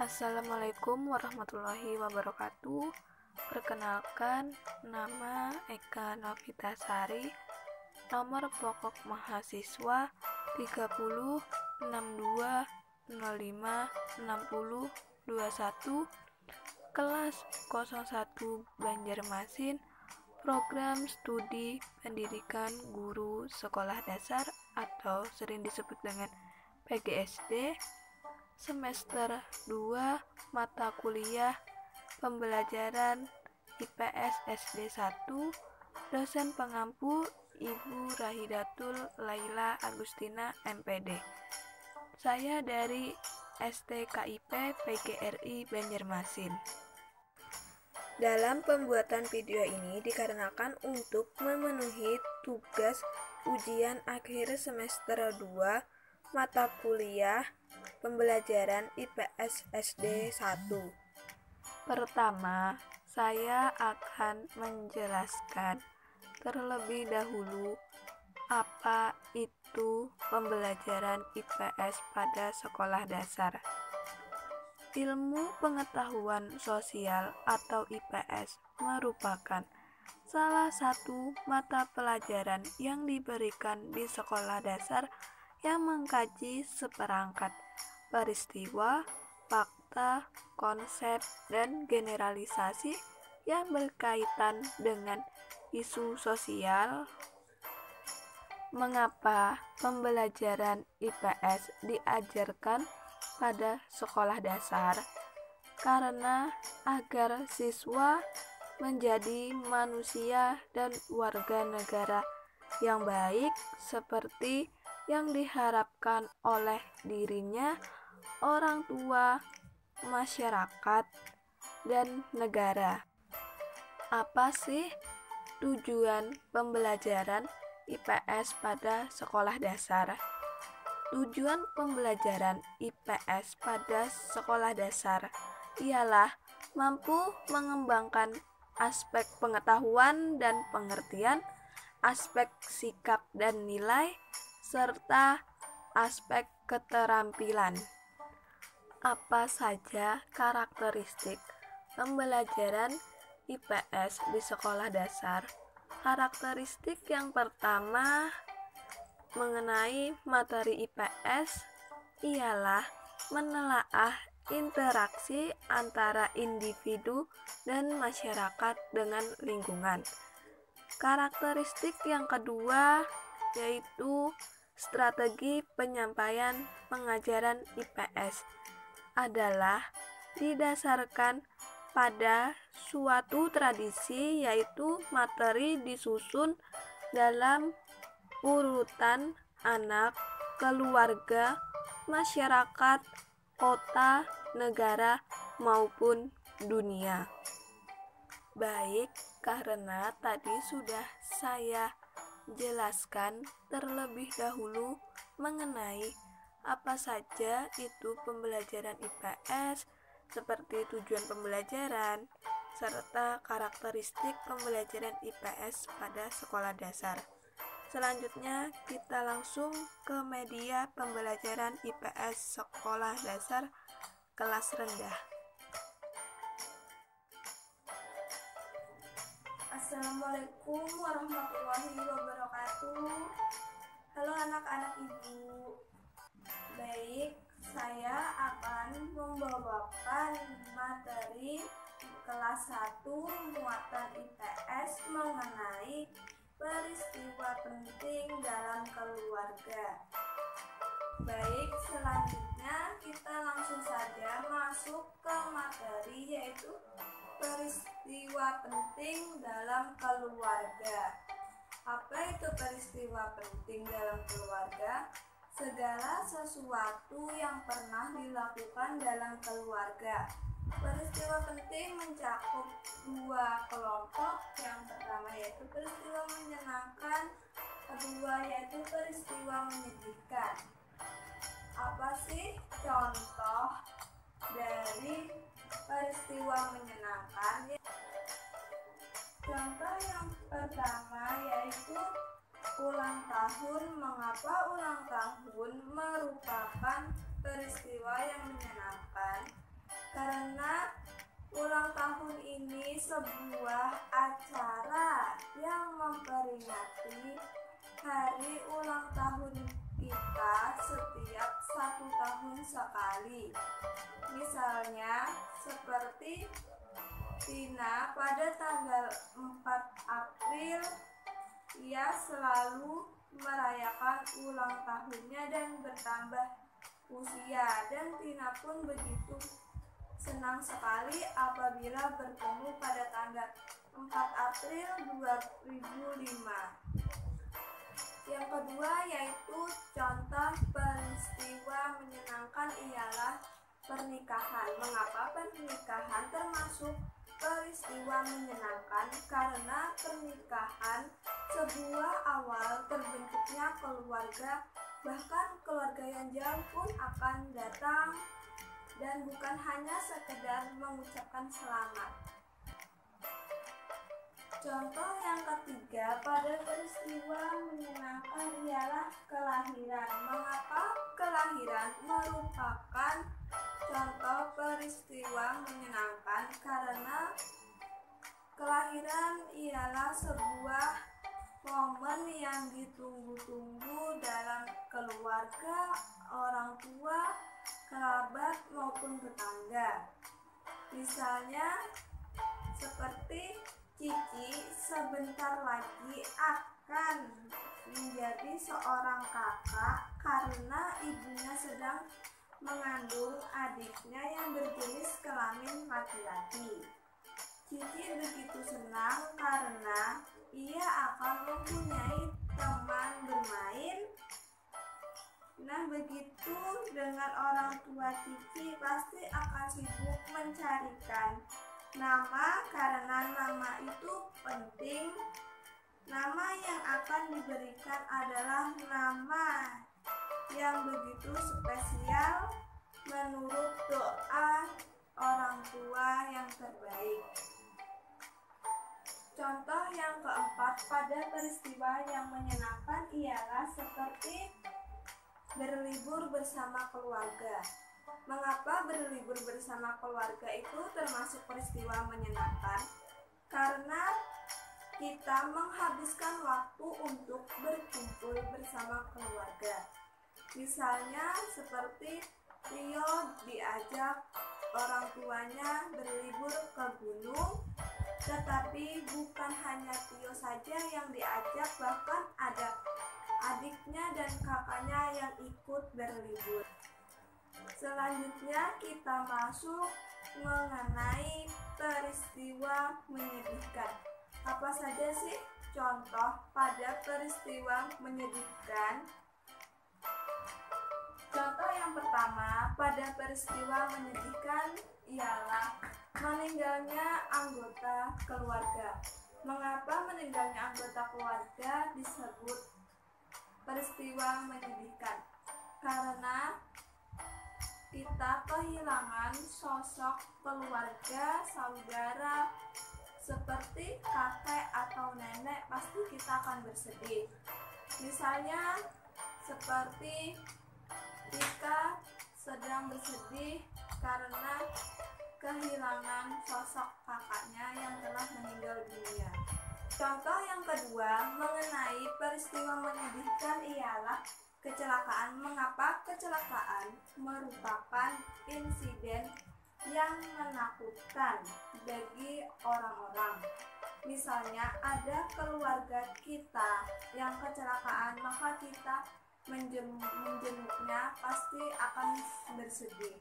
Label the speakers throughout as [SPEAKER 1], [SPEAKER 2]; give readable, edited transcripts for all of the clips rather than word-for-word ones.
[SPEAKER 1] Assalamualaikum warahmatullahi wabarakatuh. Perkenalkan, nama Eka Novitasari, nomor pokok mahasiswa 3062056021, kelas 01 Banjarmasin, program studi pendidikan guru sekolah dasar atau sering disebut dengan PGSD, semester 2, mata kuliah pembelajaran IPS SD 1, dosen pengampu Ibu Rahidatul Laila Agustina MPD. Saya dari STKIP PGRI Banjarmasin. Dalam pembuatan video ini dikarenakan untuk memenuhi tugas ujian akhir semester 2 mata kuliah pembelajaran IPS SD 1. Pertama, saya akan menjelaskan terlebih dahulu apa itu pembelajaran IPS pada sekolah dasar. Ilmu pengetahuan sosial atau IPS merupakan salah satu mata pelajaran yang diberikan di sekolah dasar yang mengkaji seperangkat peristiwa, fakta, konsep, dan generalisasi yang berkaitan dengan isu sosial. Mengapa pembelajaran IPS diajarkan pada sekolah dasar? Karena agar siswa menjadi manusia dan warga negara yang baik seperti yang diharapkan oleh dirinya, orang tua, masyarakat, dan negara. Apa sih tujuan pembelajaran IPS pada sekolah dasar? Tujuan pembelajaran IPS pada sekolah dasar ialah mampu mengembangkan aspek pengetahuan dan pengertian, aspek sikap dan nilai, serta aspek keterampilan. Apa saja karakteristik pembelajaran IPS di sekolah dasar? Karakteristik yang pertama mengenai materi IPS ialah menelaah interaksi antara individu dan masyarakat dengan lingkungan. Karakteristik yang kedua yaitu strategi penyampaian pengajaran IPS adalah didasarkan pada suatu tradisi, yaitu materi disusun dalam urutan anak, keluarga, masyarakat, kota, negara, maupun dunia. Baik, karena tadi sudah saya jelaskan terlebih dahulu mengenai apa saja itu pembelajaran IPS, seperti tujuan pembelajaran, serta karakteristik pembelajaran IPS pada sekolah dasar. Selanjutnya, kita langsung ke media pembelajaran IPS sekolah dasar kelas rendah. Assalamualaikum warahmatullahi wabarakatuh. Halo anak-anak ibu. Baik, saya akan membawakan materi kelas 1 muatan IPS mengenai peristiwa penting dalam keluarga. Baik, selanjutnya kita langsung saja masuk ke materi, yaitu peristiwa penting dalam keluarga. Apa itu peristiwa penting dalam keluarga? Segala sesuatu yang pernah dilakukan dalam keluarga. Peristiwa penting mencakup dua kelompok. Yang pertama yaitu peristiwa menyenangkan, kedua yaitu peristiwa menyedihkan. Apa sih contoh dari peristiwa menyenangkan? Contoh yang pertama yaitu ulang tahun. Mengapa ulang tahun merupakan peristiwa yang menyenangkan? sebuah acara yang memperingati hari ulang tahun kita setiap 1 tahun sekali. Misalnya seperti Tina pada tanggal 4 April ia selalu merayakan ulang tahunnya dan bertambah usia, dan Tina pun begitu senang sekali apabila bertemu pada tanggal 4 April 2005. Yang kedua yaitu contoh peristiwa menyenangkan ialah pernikahan. Mengapa pernikahan termasuk peristiwa menyenangkan? Karena pernikahan sebuah awal terbentuknya keluarga, bahkan keluarga yang jauh pun akan datang dan bukan hanya sekedar mengucapkan selamat. Contoh yang ketiga pada peristiwa menyenangkan ialah kelahiran. Mengapa kelahiran merupakan contoh peristiwa menyenangkan? Karena kelahiran ialah sebuah momen yang ditunggu-tunggu dalam keluarga, orang tua, kerabat maupun tetangga. Misalnya seperti Cici sebentar lagi akan menjadi seorang kakak karena ibunya sedang mengandung adiknya yang berjenis kelamin laki-laki. Cici begitu senang karena ia akan mempunyai teman bermain. Nah, begitu dengan orang tua Cici pasti akan sibuk mencarikan nama karena nama itu penting. Nama yang akan diberikan adalah nama yang begitu spesial menurut doa orang tua yang terbaik. Contoh yang keempat pada peristiwa yang menyenangkan ialah seperti berlibur bersama keluarga. Mengapa berlibur bersama keluarga itu termasuk peristiwa menyenangkan? Karena kita menghabiskan waktu untuk berkumpul bersama keluarga. Misalnya seperti Tio diajak orang tuanya berlibur ke gunung, tetapi bukan hanya Tio saja yang diajak, bahkan ada adiknya dan kakaknya yang ikut berlibur. Selanjutnya kita masuk mengenai peristiwa menyedihkan. Apa saja sih contoh pada peristiwa menyedihkan? Contoh yang pertama pada peristiwa menyedihkan ialah meninggalnya anggota keluarga. Mengapa meninggalnya anggota keluarga disebut peristiwa menyedihkan? Karena kita kehilangan sosok keluarga, saudara, seperti kakek atau nenek, pasti kita akan bersedih. Misalnya seperti Tika sedang bersedih karena kehilangan sosok kakaknya yang telah meninggal dunia. Contoh yang kedua mengenai peristiwa menyedihkan ialah kecelakaan. Mengapa kecelakaan merupakan insiden yang menakutkan bagi orang-orang? Misalnya ada keluarga kita yang kecelakaan, maka kita menjenguknya pasti akan bersedih.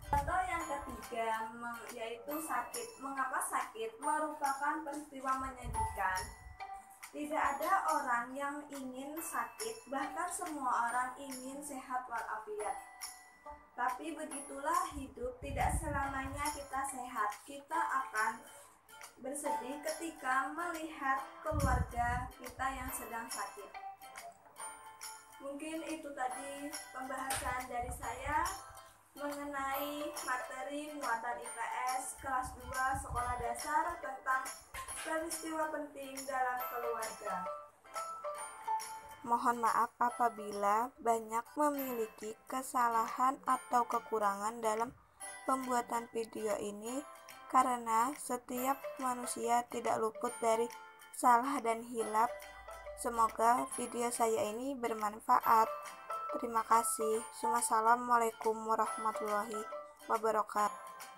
[SPEAKER 1] Contoh yang ketiga yaitu sakit. Mengapa sakit merupakan peristiwa menyedihkan? Tidak ada orang yang ingin sakit, bahkan semua orang ingin sehat walafiat. Tapi begitulah hidup, tidak selamanya kita sehat. Kita akan bersedih ketika melihat keluarga kita yang sedang sakit. Mungkin itu tadi pembahasan dari saya mengenai materi muatan IPS kelas 2 sekolah dasar tentang peristiwa penting dalam keluarga.
[SPEAKER 2] Mohon maaf apabila banyak memiliki kesalahan atau kekurangan dalam pembuatan video ini, karena setiap manusia tidak luput dari salah dan hilaf. Semoga video saya ini bermanfaat. Terima kasih. Wassalamualaikum warahmatullahi wabarakatuh.